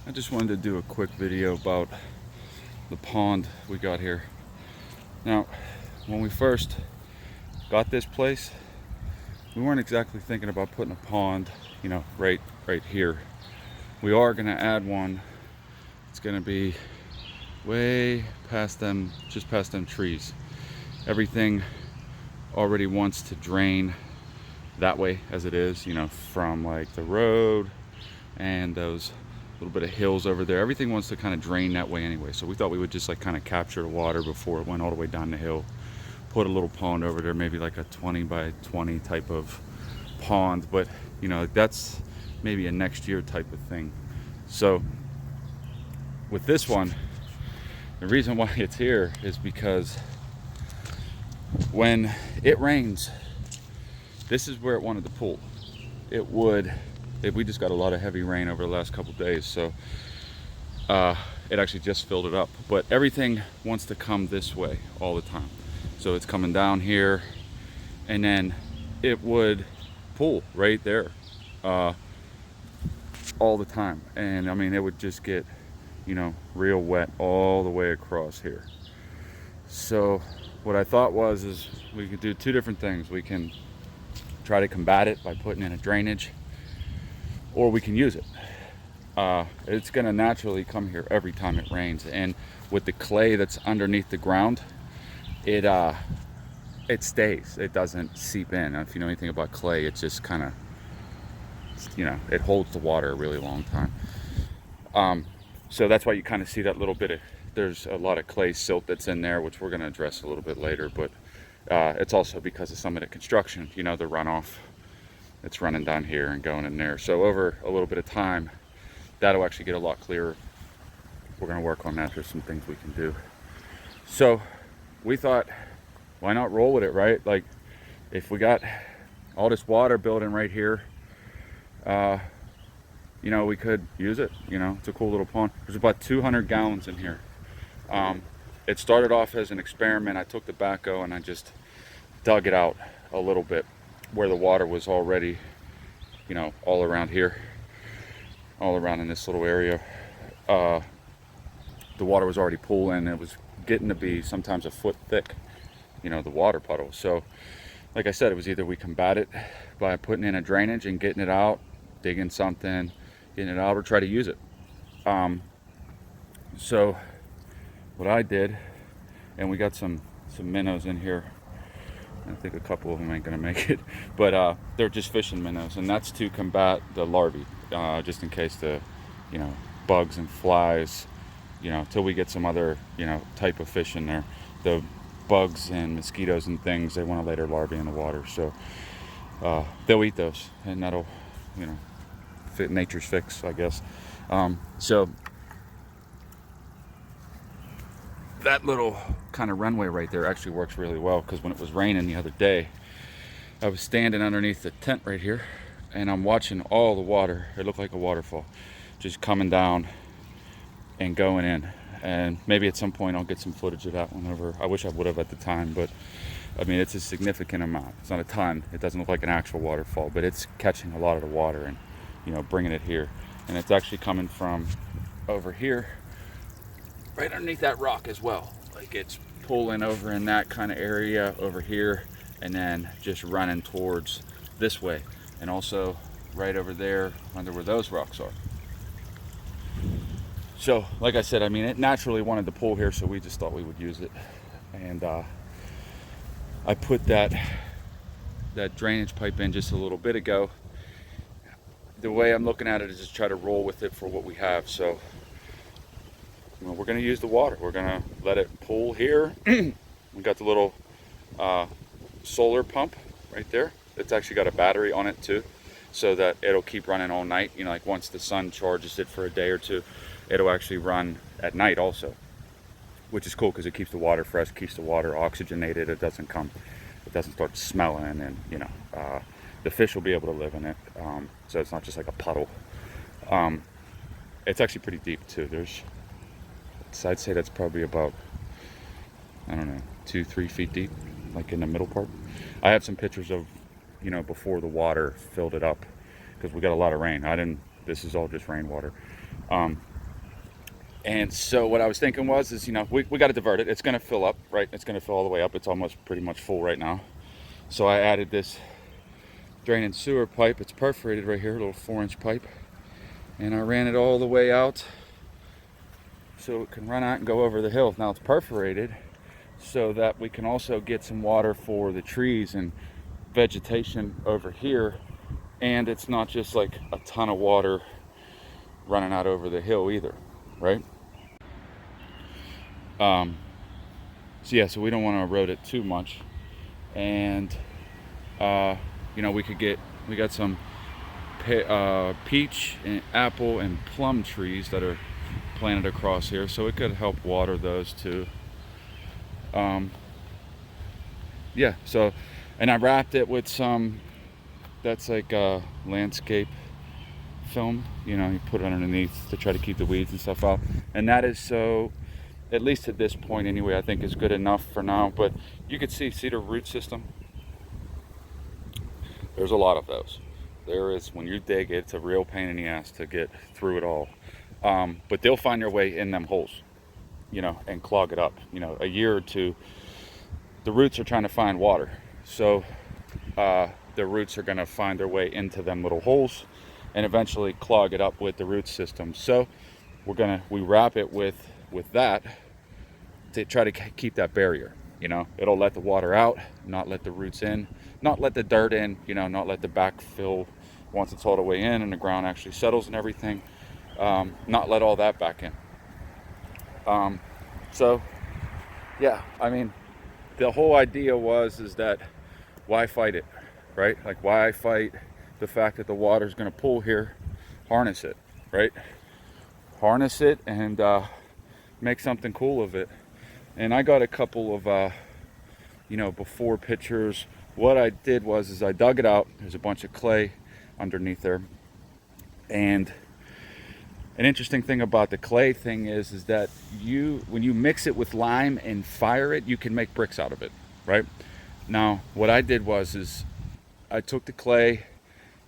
I just wanted to do a quick video about the pond we got here. Now, when we first got this place, we weren't exactly thinking about putting a pond, right here. We are gonna add one. It's gonna be way past them, just past them trees. Everything already wants to drain that way as it is, from like the road and those little bit of hills over there. Everything wants to kind of drain that way anyway. So we thought we would just like kind of capture the water before it went all the way down the hill. Put a little pond over there, maybe like a 20 by 20 type of pond, but that's maybe a next year type of thing. So with this one, the reason why it's here is because when it rains, this is where it wanted to pool. It would, if we just got a lot of heavy rain over the last couple days, so it actually just filled it up. But everything wants to come this way all the time. So it's coming down here, and then it would pool right there all the time. And I mean, it would just get, real wet all the way across here. So what I thought is we could do two different things. We can try to combat it by putting in a drainage, or we can use it. It's gonna naturally come here every time it rains, and with the clay that's underneath the ground, it stays. It doesn't seep in. If you know anything about clay, it just kind of, it holds the water a really long time. So that's why you kind of see that little bit of, there's a lot of clay silt that's in there, which we're going to address a little bit later. But it's also because of some of the construction, the runoff that's running down here and going in there. So over a little bit of time, that'll actually get a lot clearer. We're going to work on that. There's some things we can do. So we thought, why not roll with it, right? Like, if we got all this water building right here, we could use it. It's a cool little pond. There's about 200 gallons in here. It started off as an experiment. I took the backhoe and I just dug it out a little bit where the water was already, all around here, all around in this little area. The water was already pooling. It was getting to be sometimes a foot thick, the water puddle. So like I said, it was either we combat it by putting in a drainage and getting it out, digging something, getting it out, or try to use it. So what I did, and we got some minnows in here. I think a couple of them ain't gonna make it, but they're just fishing minnows, and that's to combat the larvae, just in case the bugs and flies, till we get some other type of fish in there. The bugs and mosquitoes and things, they want to lay their larvae in the water, so they'll eat those, and that'll fit nature's fix, I guess. So that little kind of runway right there actually works really well, because when it was raining the other day, I was standing underneath the tent right here, and I'm watching all the water, it looked like a waterfall, just coming down and going in. And maybe at some point I'll get some footage of that one over. I wish I would have at the time, but I mean, it's a significant amount. It's not a ton. It doesn't look like an actual waterfall, but it's catching a lot of the water and bringing it here. And it's actually coming from over here, right underneath that rock as well. Like, it's pulling over in that kind of area over here, and then just running towards this way, and also right over there under where those rocks are. So like I said, I mean, it naturally wanted to pull here, so we just thought we would use it. And I put that drainage pipe in just a little bit ago. The way I'm looking at it is just try to roll with it for what we have. So we're going to use the water. We're going to let it pull here. We got the little solar pump right there. It's actually got a battery on it too, so that it'll keep running all night. Like once the sun charges it for a day or two, it'll actually run at night also, which is cool because it keeps the water fresh, keeps the water oxygenated. It doesn't start smelling, and the fish will be able to live in it. So it's not just like a puddle. It's actually pretty deep too. I'd say that's probably about, I don't know, 2-3 feet deep, like in the middle part. I have some pictures of, before the water filled it up, because we got a lot of rain. This is all just rainwater. And so what I was thinking was, is, you know, we got to divert it. It's going to fill up, right? It's going to fill all the way up. It's almost pretty much full right now. So I added this drain and sewer pipe. It's perforated right here, a little 4-inch pipe. And I ran it all the way out so it can run out and go over the hill. Now it's perforated so that we can also get some water for the trees and vegetation over here. And it's not just like a ton of water running out over the hill either, right? So yeah, so we don't want to erode it too much. And you know, we got some peach and apple and plum trees that are planted across here, so it could help water those too. Yeah, so, and I wrapped it with some, that's like a landscape film, you know, you put it underneath to try to keep the weeds and stuff out. And that is, so at least at this point anyway, I think is good enough for now. But you can see the root system. There's a lot of those. There is, when you dig it, it's a real pain in the ass to get through it all. But they'll find their way in them holes, you know, and clog it up. You know, a year or two, the roots are trying to find water. So the roots are going to find their way into them little holes and eventually clog it up with the root system. So we wrap it with that to try to keep that barrier. You know, it'll let the water out, not let the roots in, not let the dirt in, you know, not let the backfill once it's all the way in and the ground actually settles and everything, not let all that back in. So yeah, I mean, the whole idea is that why fight it, right? Like, why fight the fact that the water's going to pull here? Harness it, right? Harness it and make something cool of it. And I got a couple of you know, before pictures. What I did was I dug it out. There's a bunch of clay underneath there. And an interesting thing about the clay thing is that when you mix it with lime and fire it, you can make bricks out of it, right? Now, what I did was I took the clay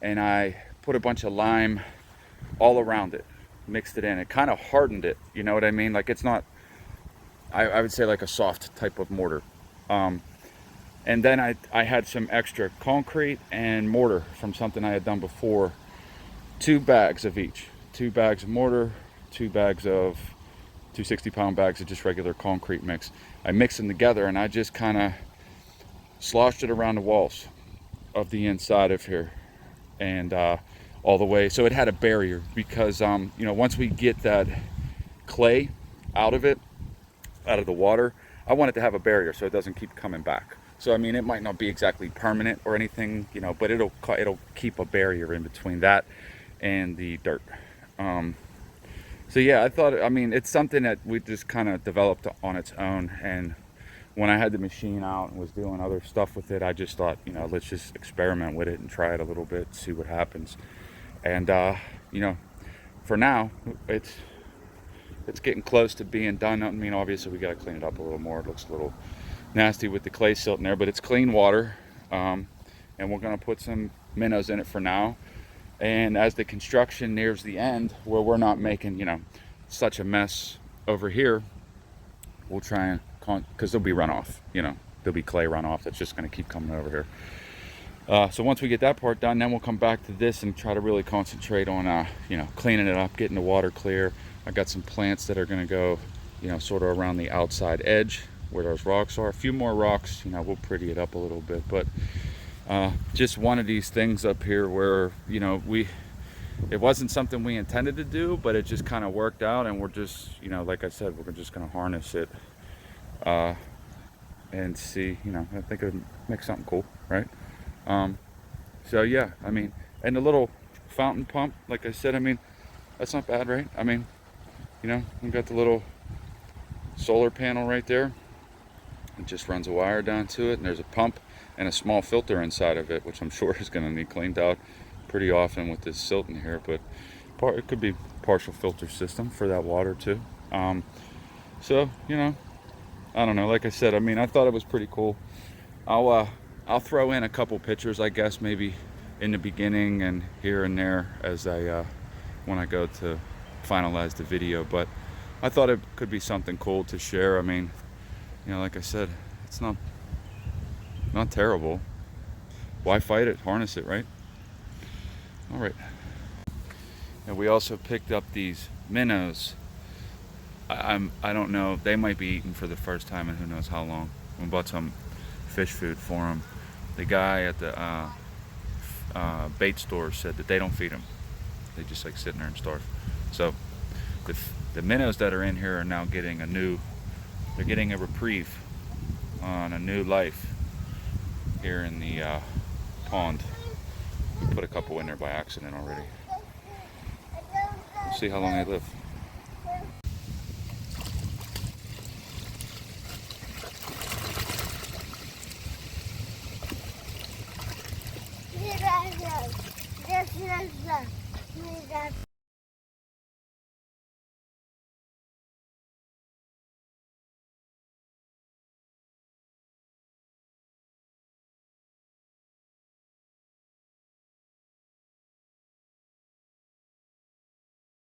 and I put a bunch of lime all around it, mixed it in. It kind of hardened it, you know what I mean? Like, it's not, I would say like a soft type of mortar. And then I had some extra concrete and mortar from something I had done before. 2 bags of each. 2 bags of mortar, 2 bags of 2 60-pound bags of just regular concrete mix. I mixed them together and I just kind of sloshed it around the walls of the inside of here and all the way. So it had a barrier because, you know, once we get that clay out of it, out of the water, I want it to have a barrier so it doesn't keep coming back. So I mean, it might not be exactly permanent or anything, you know, but it'll keep a barrier in between that and the dirt. So yeah, I mean, it's something that we just kind of developed on its own. And when I had the machine out and was doing other stuff with it, I just thought, you know, let's just experiment with it and try it a little bit, see what happens. And you know, for now, it's getting close to being done. I mean, obviously we got to clean it up a little more. It looks a little nasty with the clay silt in there, but it's clean water. And we're going to put some minnows in it for now. And as the construction nears the end, where we're not making, you know, such a mess over here, we'll try and, because there'll be runoff, you know, there'll be clay runoff that's just going to keep coming over here. So once we get that part done, then we'll come back to this and try to really concentrate on, you know, cleaning it up, getting the water clear. I got some plants that are going to go, you know, sort of around the outside edge where those rocks are. A few more rocks, you know, we'll pretty it up a little bit, but just one of these things up here where, you know, it wasn't something we intended to do, but it just kind of worked out, and we're just, you know, like I said, we're just going to harness it and see, you know, I think it'll make something cool, right? So yeah, I mean, and the little fountain pump, like I said, I mean, that's not bad, right? I mean, you know, we've got the little solar panel right there. It just runs a wire down to it, and there's a pump and a small filter inside of it, which I'm sure is going to need cleaned out pretty often with this silt in here, but it could be partial filter system for that water too. So, you know, I don't know, like I said, I mean, I thought it was pretty cool. I'll throw in a couple pictures, I guess, maybe in the beginning and here and there as when I go to finalize the video, but I thought it could be something cool to share. I mean, like I said, it's not terrible. Why fight it? Harness it, right? All right. And we also picked up these minnows. I don't know. They might be eaten for the first time in who knows how long. We bought some fish food for them. The guy at the bait store said that they don't feed them. They just like sit in there and starve. So the minnows that are in here are now getting they're getting a reprieve on a new life here in the pond. We put a couple in there by accident already. We'll see how long they live.